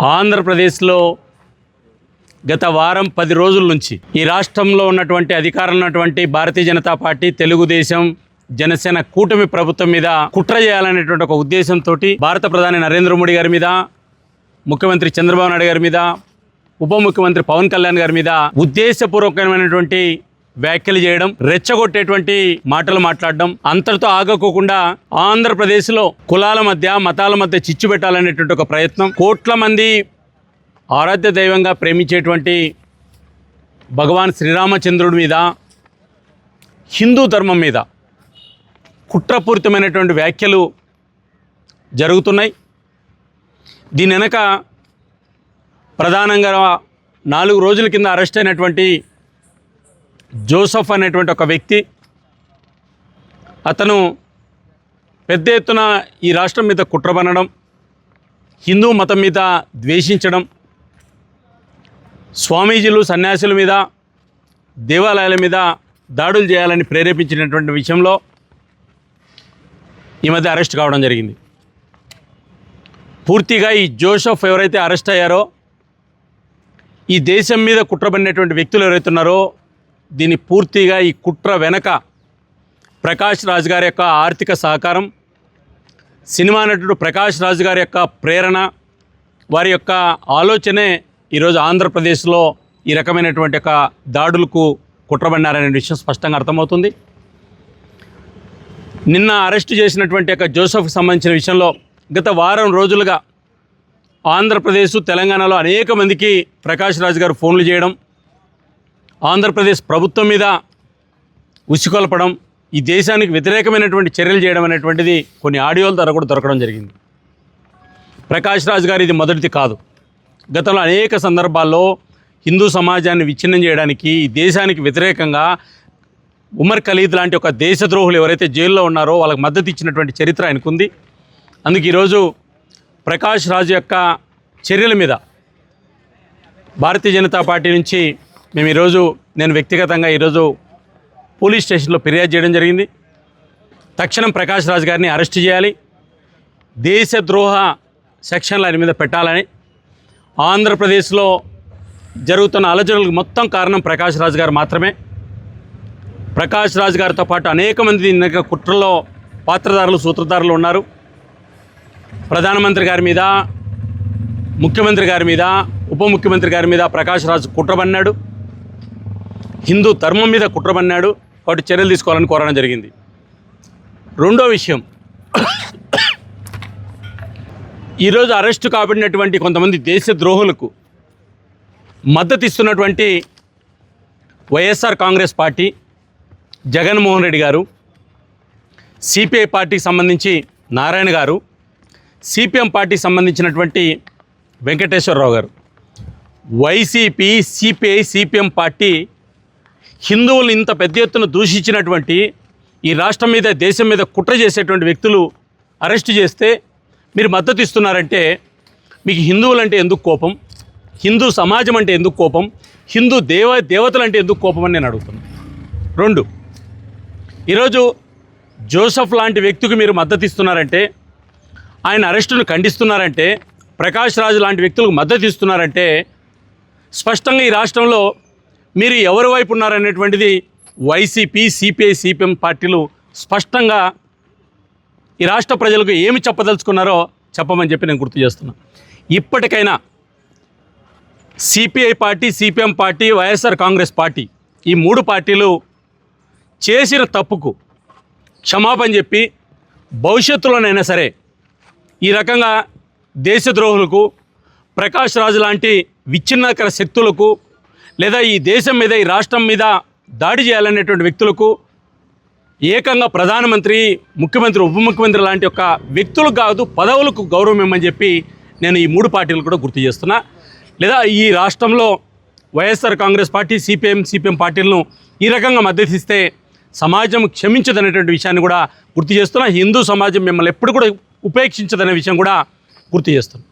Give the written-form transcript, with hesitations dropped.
ఆంధ్రప్రదేశ్లో గత వారం 10 రోజుల నుంచి ఈ రాష్ట్రంలో ఉన్నటువంటి అధికారంలో ఉన్నటువంటి భారతీయ జనతా పార్టీ, తెలుగుదేశం, జనసేన కూటమి ప్రభుత్వం మీద కుట్ర చేయాలనేటువంటి ఒక ఉద్దేశంతో భారత ప్రధాని నరేంద్ర మోడీ గారి మీద, ముఖ్యమంత్రి చంద్రబాబు నాయుడు గారి మీద, ఉప ముఖ్యమంత్రి పవన్ కళ్యాణ్ గారి మీద ఉద్దేశపూర్వకమైనటువంటి వ్యాఖ్యలు చేయడం, రెచ్చగొట్టేటువంటి మాటలు మాట్లాడడం, అంతటితో ఆగకోకుండా ఆంధ్రప్రదేశ్లో కులాల మధ్య, మతాల మధ్య చిచ్చు పెట్టాలనేటువంటి ఒక ప్రయత్నం, కోట్ల మంది ఆరాధ్య దైవంగా ప్రేమించేటువంటి భగవాన్ శ్రీరామచంద్రుడి మీద, హిందూ ధర్మం మీద కుట్రపూరితమైనటువంటి వ్యాఖ్యలు జరుగుతున్నాయి. దీని వెనక ప్రధానంగా 4 రోజుల కింద అరెస్ట్ అయినటువంటి జోసెఫ్ అనేటువంటి ఒక వ్యక్తి, అతను పెద్ద ఎత్తున ఈ రాష్ట్రం మీద కుట్ర పన్నడం, హిందూ మతం మీద ద్వేషించడం, స్వామీజీలు, సన్యాసుల మీద, దేవాలయాల మీద దాడులు చేయాలని ప్రేరేపించినటువంటి విషయంలో ఈ మధ్య అరెస్ట్ కావడం జరిగింది. పూర్తిగా ఈ జోసెఫ్ ఎవరైతే అరెస్ట్ అయ్యారో, ఈ దేశం మీద కుట్ర పడినటువంటి వ్యక్తులు ఎవరైతే ఉన్నారో, దీని పూర్తిగా ఈ కుట్ర వెనక ప్రకాష్ రాజ్ గారి యొక్క ఆర్థిక సహకారం, సినిమా నటుడు ప్రకాష్ రాజ్ గారి యొక్క ప్రేరణ, వారి యొక్క ఆలోచనే ఈరోజు ఆంధ్రప్రదేశ్లో ఈ రకమైనటువంటి ఒక దాడులకు కుట్రబడినారనే విషయం స్పష్టంగా అర్థమవుతుంది. నిన్న అరెస్ట్ చేసినటువంటి యొక్క జోసెఫ్కి సంబంధించిన విషయంలో గత వారం రోజులుగా ఆంధ్రప్రదేశ్, తెలంగాణలో అనేక మందికి ప్రకాష్ రాజ్ గారు ఫోన్లు చేయడం, ఆంధ్రప్రదేశ్ ప్రభుత్వం మీద ఉసికొల్పడం, ఈ దేశానికి వ్యతిరేకమైనటువంటి చర్యలు చేయడం అనేటువంటిది కొన్ని ఆడియోల ద్వారా కూడా దొరకడం జరిగింది. ప్రకాష్ రాజ్ గారు ఇది మొదటిది కాదు. గతంలో అనేక సందర్భాల్లో హిందూ సమాజాన్ని విచ్ఛిన్నం చేయడానికి, ఈ దేశానికి వ్యతిరేకంగా ఉమర్ ఖలీద్ లాంటి ఒక దేశద్రోహులు ఎవరైతే జైల్లో ఉన్నారో వాళ్ళకి మద్దతు ఇచ్చినటువంటి చరిత్ర ఆయనకుంది. అందుకు ఈరోజు ప్రకాష్ రాజ్ యొక్క చర్యల మీద భారతీయ జనతా పార్టీ నుంచి నేను వ్యక్తిగతంగా ఈరోజు పోలీస్ స్టేషన్లో ఫిర్యాదు చేయడం జరిగింది. తక్షణం ప్రకాష్ రాజ్ గారిని అరెస్ట్ చేయాలి, దేశద్రోహ సెక్షన్లు ఆయన మీద పెట్టాలని, ఆంధ్రప్రదేశ్లో జరుగుతున్న అలజడులకు మొత్తం కారణం ప్రకాష్ రాజ్ గారు మాత్రమే. ప్రకాష్ రాజ్ గారితో పాటు అనేక మంది కుట్రలో పాత్రధారులు, సూత్రధారులు ఉన్నారు. ప్రధానమంత్రి గారి మీద, ముఖ్యమంత్రి గారి మీద, ఉప ముఖ్యమంత్రి గారి మీద ప్రకాష్ రాజ్ కుట్రబన్నాడు, హిందూ ధర్మం మీద కుట్రబన్నాడు. వాటి చర్యలు తీసుకోవాలని కోరడం జరిగింది. రెండో విషయం, ఈరోజు అరెస్టు కాబడినటువంటి కొంతమంది దేశద్రోహులకు మద్దతు ఇస్తున్నటువంటి వైఎస్ఆర్ కాంగ్రెస్ పార్టీ, జగన్మోహన్ రెడ్డి గారు, సిపిఐ పార్టీకి సంబంధించి నారాయణ గారు, సిపిఎం పార్టీకి సంబంధించినటువంటి వెంకటేశ్వరరావు గారు, వైసీపీ, సిపిఐ, సిపిఎం పార్టీ హిందువులు ఇంత పెద్ద ఎత్తున దూషించినటువంటి, ఈ రాష్ట్రం మీద, దేశం మీద కుట్ర చేసేటువంటి వ్యక్తులు అరెస్టు చేస్తే మీరు మద్దతు ఇస్తున్నారంటే మీకు హిందువులంటే ఎందుకు కోపం, హిందూ సమాజం అంటే ఎందుకు కోపం, హిందూ దేవతలు అంటే ఎందుకు కోపం అని నేను అడుగుతున్నాను. 2, ఈరోజు జోసెఫ్ లాంటి వ్యక్తికి మీరు మద్దతు ఇస్తున్నారంటే, ఆయన అరెస్టును ఖండిస్తున్నారంటే, ప్రకాష్ రాజ్ లాంటి వ్యక్తులకు మద్దతు ఇస్తున్నారంటే, స్పష్టంగా ఈ రాష్ట్రంలో మీరు ఎవరి వైపు ఉన్నారనేటువంటిది వైసీపీ, సిపిఐ, సిపిఎం పార్టీలు స్పష్టంగా ఈ రాష్ట్ర ప్రజలకు ఏమి చెప్పదలుచుకున్నారో చెప్పమని చెప్పి నేను గుర్తు చేస్తున్నాను. ఇప్పటికైనా CPI party, CPM party, YSR Congress party, ఈ 3 పార్టీలు చేసిన తప్పుకు క్షమాపణ చెప్పి భవిష్యత్తులోనైనా సరే ఈ రకంగా దేశద్రోహులకు, ప్రకాష్ రాజ్ లాంటి విచ్ఛిన్నకర శక్తులకు, లేదా ఈ దేశం మీద, ఈ రాష్ట్రం మీద దాడి చేయాలనేటువంటి వ్యక్తులకు, ఏకంగా ప్రధానమంత్రి, ముఖ్యమంత్రి, ఉప ముఖ్యమంత్రి లాంటి ఒక వ్యక్తులకు కాదు, పదవులకు గౌరవం ఇవ్వమని చెప్పి నేను ఈ 3 పార్టీలు కూడా గుర్తు చేస్తున్నా. లేదా ఈ రాష్ట్రంలో వైఎస్ఆర్ కాంగ్రెస్ పార్టీ, సిపిఎం పార్టీలను ఈ రకంగా మద్దతు ఇస్తే సమాజం క్షమించదనేటువంటి విషయాన్ని కూడా గుర్తు చేస్తున్నా. హిందూ సమాజం మిమ్మల్ని ఎప్పుడు కూడా ఉపేక్షించదనే విషయం కూడా గుర్తు చేస్తున్నాను.